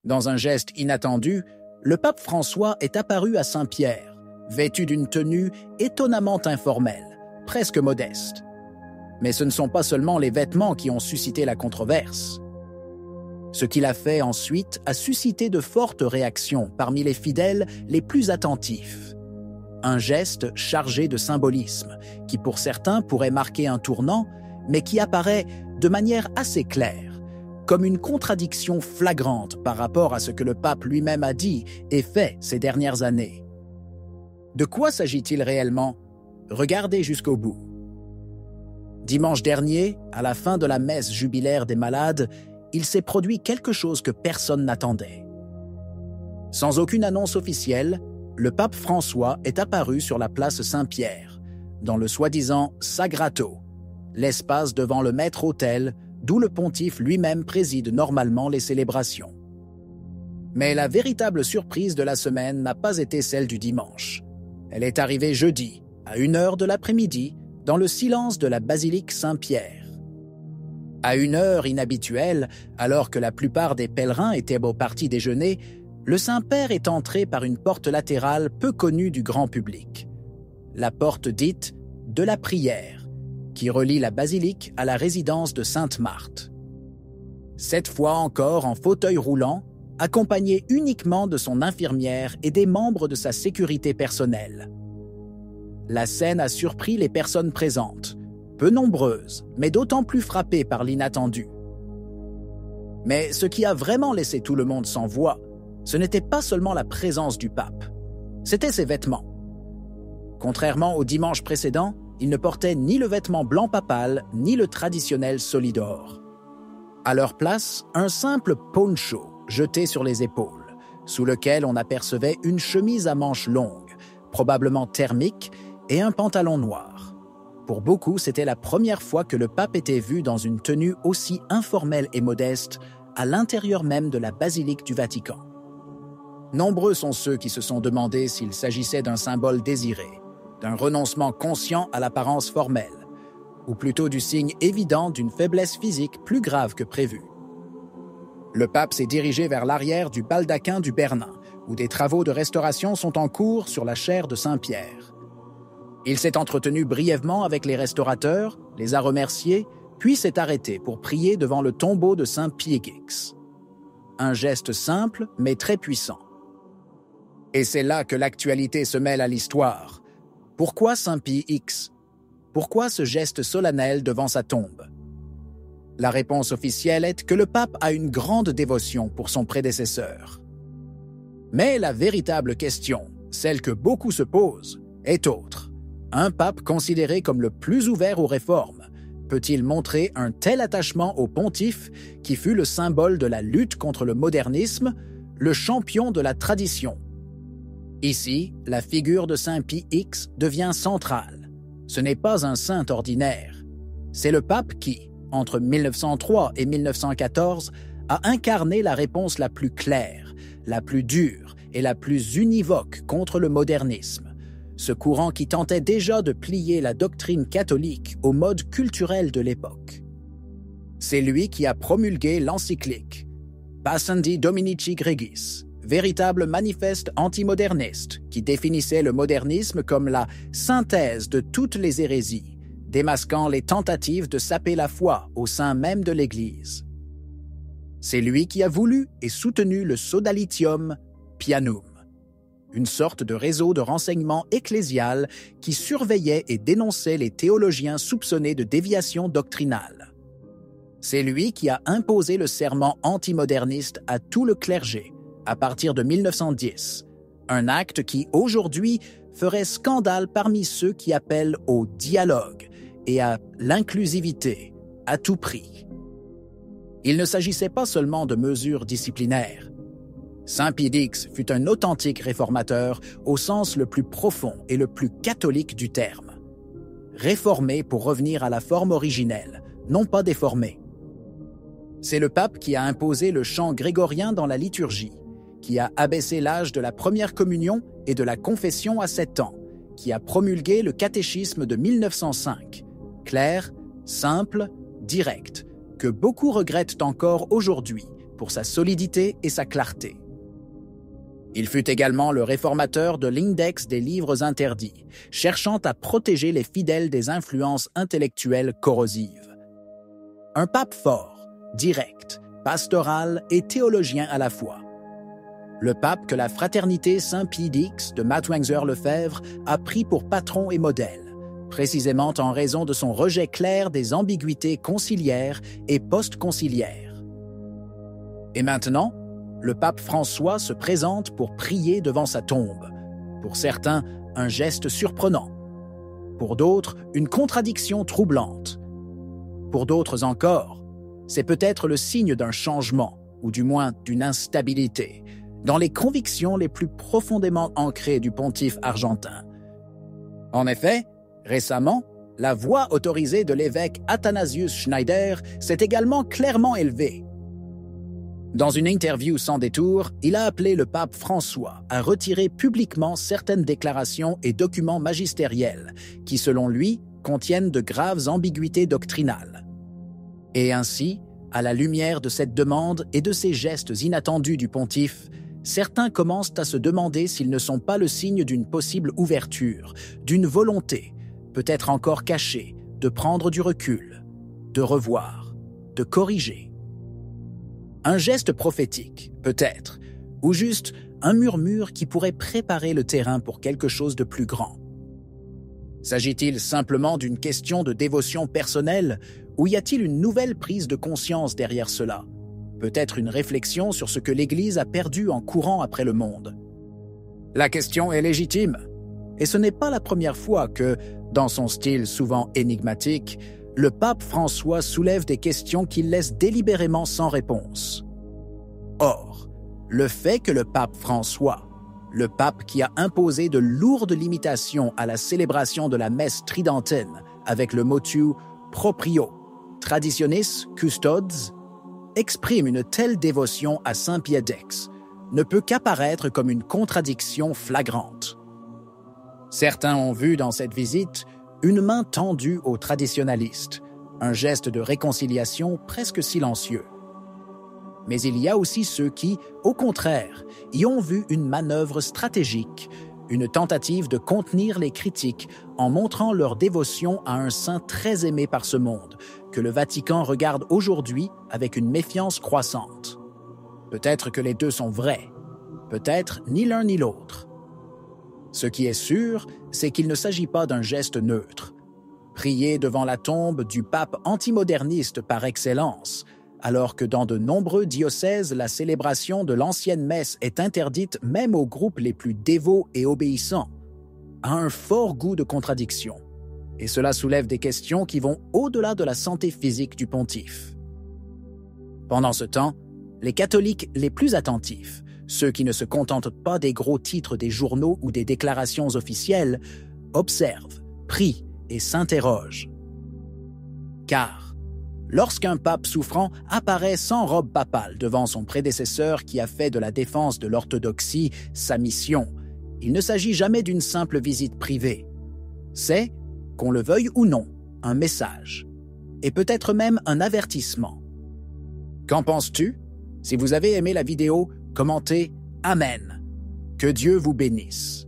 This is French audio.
Dans un geste inattendu, le pape François est apparu à Saint-Pierre, vêtu d'une tenue étonnamment informelle, presque modeste. Mais ce ne sont pas seulement les vêtements qui ont suscité la controverse. Ce qu'il a fait ensuite a suscité de fortes réactions parmi les fidèles les plus attentifs. Un geste chargé de symbolisme, qui pour certains pourrait marquer un tournant, mais qui apparaît de manière assez claire, comme une contradiction flagrante par rapport à ce que le pape lui-même a dit et fait ces dernières années. De quoi s'agit-il réellement? Regardez jusqu'au bout. Dimanche dernier, à la fin de la messe jubilaire des malades, il s'est produit quelque chose que personne n'attendait. Sans aucune annonce officielle, le pape François est apparu sur la place Saint-Pierre, dans le soi-disant Sagrato, l'espace devant le maître-autel d'où le pontife lui-même préside normalement les célébrations. Mais la véritable surprise de la semaine n'a pas été celle du dimanche. Elle est arrivée jeudi, à 1h de l'après-midi, dans le silence de la basilique Saint-Pierre. À une heure inhabituelle, alors que la plupart des pèlerins étaient au petit déjeuner, le Saint-Père est entré par une porte latérale peu connue du grand public. La porte dite de la prière, qui relie la basilique à la résidence de Sainte-Marthe. Cette fois encore en fauteuil roulant, accompagné uniquement de son infirmière et des membres de sa sécurité personnelle. La scène a surpris les personnes présentes, peu nombreuses, mais d'autant plus frappées par l'inattendu. Mais ce qui a vraiment laissé tout le monde sans voix, ce n'était pas seulement la présence du pape, c'était ses vêtements. Contrairement au dimanche précédent, il ne portait ni le vêtement blanc papal, ni le traditionnel solidor. À leur place, un simple poncho jeté sur les épaules, sous lequel on apercevait une chemise à manches longues, probablement thermique, et un pantalon noir. Pour beaucoup, c'était la première fois que le pape était vu dans une tenue aussi informelle et modeste à l'intérieur même de la basilique du Vatican. Nombreux sont ceux qui se sont demandé s'il s'agissait d'un symbole désiré, d'un renoncement conscient à l'apparence formelle, ou plutôt du signe évident d'une faiblesse physique plus grave que prévu. Le pape s'est dirigé vers l'arrière du baldaquin du Bernin, où des travaux de restauration sont en cours sur la chaire de Saint-Pierre. Il s'est entretenu brièvement avec les restaurateurs, les a remerciés, puis s'est arrêté pour prier devant le tombeau de Saint Pie X. Un geste simple, mais très puissant. Et c'est là que l'actualité se mêle à l'histoire. Pourquoi Saint Pie X? Pourquoi ce geste solennel devant sa tombe? La réponse officielle est que le pape a une grande dévotion pour son prédécesseur. Mais la véritable question, celle que beaucoup se posent, est autre. Un pape considéré comme le plus ouvert aux réformes, peut-il montrer un tel attachement au pontife qui fut le symbole de la lutte contre le modernisme, le champion de la tradition? Ici, la figure de Saint Pie X devient centrale. Ce n'est pas un saint ordinaire. C'est le pape qui, entre 1903 et 1914, a incarné la réponse la plus claire, la plus dure et la plus univoque contre le modernisme. Ce courant qui tentait déjà de plier la doctrine catholique au mode culturel de l'époque. C'est lui qui a promulgué l'encyclique Pascendi Dominici Gregis, véritable manifeste antimoderniste qui définissait le modernisme comme la synthèse de toutes les hérésies, démasquant les tentatives de saper la foi au sein même de l'Église. C'est lui qui a voulu et soutenu le Sodalitium Pianum, une sorte de réseau de renseignement ecclésial qui surveillait et dénonçait les théologiens soupçonnés de déviation doctrinale. C'est lui qui a imposé le serment antimoderniste à tout le clergé à partir de 1910, un acte qui, aujourd'hui, ferait scandale parmi ceux qui appellent au dialogue et à l'inclusivité à tout prix. Il ne s'agissait pas seulement de mesures disciplinaires. Saint Pie X fut un authentique réformateur au sens le plus profond et le plus catholique du terme. Réformé pour revenir à la forme originelle, non pas déformé. C'est le pape qui a imposé le chant grégorien dans la liturgie, qui a abaissé l'âge de la première communion et de la confession à 7 ans, qui a promulgué le catéchisme de 1905, clair, simple, direct, que beaucoup regrettent encore aujourd'hui, pour sa solidité et sa clarté. Il fut également le réformateur de l'index des livres interdits, cherchant à protéger les fidèles des influences intellectuelles corrosives. Un pape fort, direct, pastoral et théologien à la fois. Le pape que la fraternité Saint-Pie X de Mattwangser-Lefebvre a pris pour patron et modèle, précisément en raison de son rejet clair des ambiguïtés conciliaires et post-conciliaires. Et maintenant, le pape François se présente pour prier devant sa tombe. Pour certains, un geste surprenant. Pour d'autres, une contradiction troublante. Pour d'autres encore, c'est peut-être le signe d'un changement, ou du moins d'une instabilité, dans les convictions les plus profondément ancrées du pontife argentin. En effet, récemment, la voix autorisée de l'évêque Athanasius Schneider s'est également clairement élevée. Dans une interview sans détour, il a appelé le pape François à retirer publiquement certaines déclarations et documents magistériels qui, selon lui, contiennent de graves ambiguïtés doctrinales. Et ainsi, à la lumière de cette demande et de ces gestes inattendus du pontife, certains commencent à se demander s'ils ne sont pas le signe d'une possible ouverture, d'une volonté, peut-être encore cachée, de prendre du recul, de revoir, de corriger. Un geste prophétique, peut-être, ou juste un murmure qui pourrait préparer le terrain pour quelque chose de plus grand. S'agit-il simplement d'une question de dévotion personnelle, ou y a-t-il une nouvelle prise de conscience derrière cela? Peut-être une réflexion sur ce que l'Église a perdu en courant après le monde. La question est légitime, et ce n'est pas la première fois que, dans son style souvent énigmatique, le pape François soulève des questions qu'il laisse délibérément sans réponse. Or, le fait que le pape François, le pape qui a imposé de lourdes limitations à la célébration de la messe tridentaine avec le motu proprio, traditionis custodes, exprime une telle dévotion à Saint Pie X, ne peut qu'apparaître comme une contradiction flagrante. Certains ont vu dans cette visite une main tendue aux traditionalistes, un geste de réconciliation presque silencieux. Mais il y a aussi ceux qui, au contraire, y ont vu une manœuvre stratégique, une tentative de contenir les critiques en montrant leur dévotion à un saint très aimé par ce monde, que le Vatican regarde aujourd'hui avec une méfiance croissante. Peut-être que les deux sont vrais, peut-être ni l'un ni l'autre. Ce qui est sûr, c'est qu'il ne s'agit pas d'un geste neutre. Prier devant la tombe du pape antimoderniste par excellence, alors que dans de nombreux diocèses, la célébration de l'ancienne messe est interdite même aux groupes les plus dévots et obéissants, a un fort goût de contradiction. Et cela soulève des questions qui vont au-delà de la santé physique du pontife. Pendant ce temps, les catholiques les plus attentifs, ceux qui ne se contentent pas des gros titres des journaux ou des déclarations officielles, observent, prient et s'interrogent. Car, lorsqu'un pape souffrant apparaît sans robe papale devant son prédécesseur qui a fait de la défense de l'orthodoxie sa mission, il ne s'agit jamais d'une simple visite privée. C'est, qu'on le veuille ou non, un message, et peut-être même un avertissement. Qu'en penses-tu? Si vous avez aimé la vidéo, commentez « Amen ». Que Dieu vous bénisse.